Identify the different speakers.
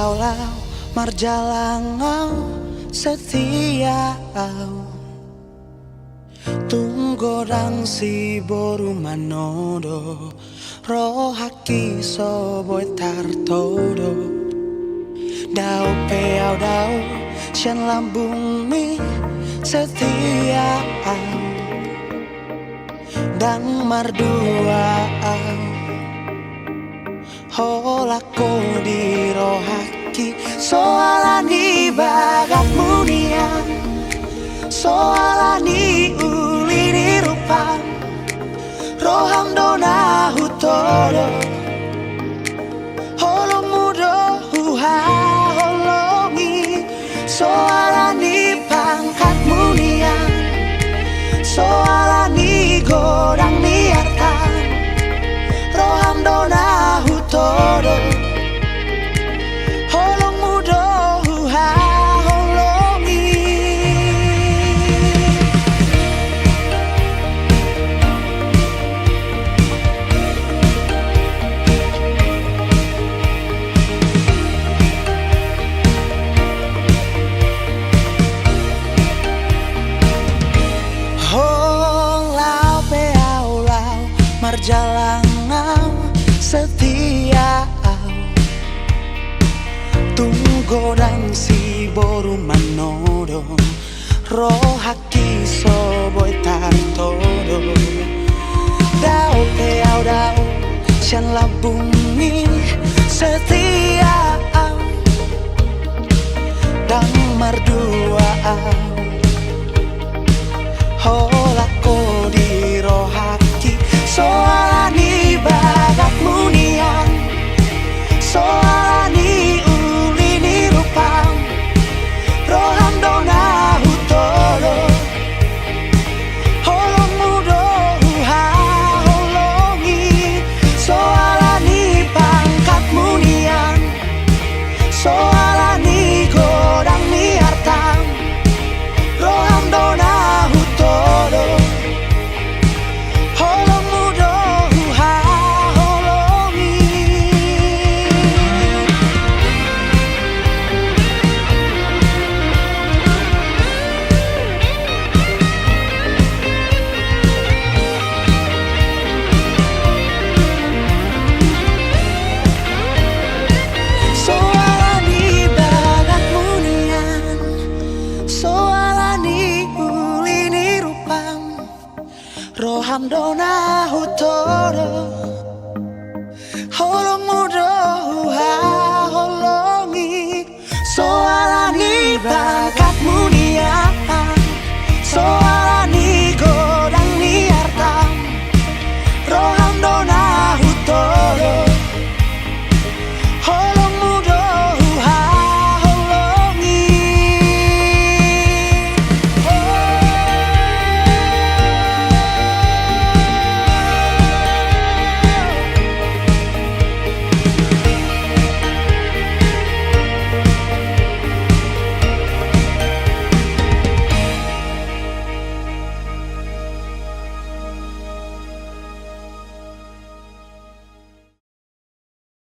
Speaker 1: peaulau marjalangau setia tunggodang si boru manodo rohaki soboy tartodo dau peau dau sian lambung mi setia dan mardua holako di rohaki soalani bagat munian soalani ulini rupan roham dona hutodo holong mudo huha holongi soalani pangkat munian soalani godang niartan roham dona hutodo holong mudo huha holongi holau peaulau marjalangau setia tunggodang si boru manodo rohaki soboy tartodo dau peau dau sian labungi setia dan mardua holako di rohaki soalani bagat munian soalani ulini rupang roham dona hutodo holong mudo huha holongi soalani pangkat munian soalani godang niartang roham dona hutodo holong mudo huha holongi soalani bagat munian soalani ulini rupang roham dona hutodo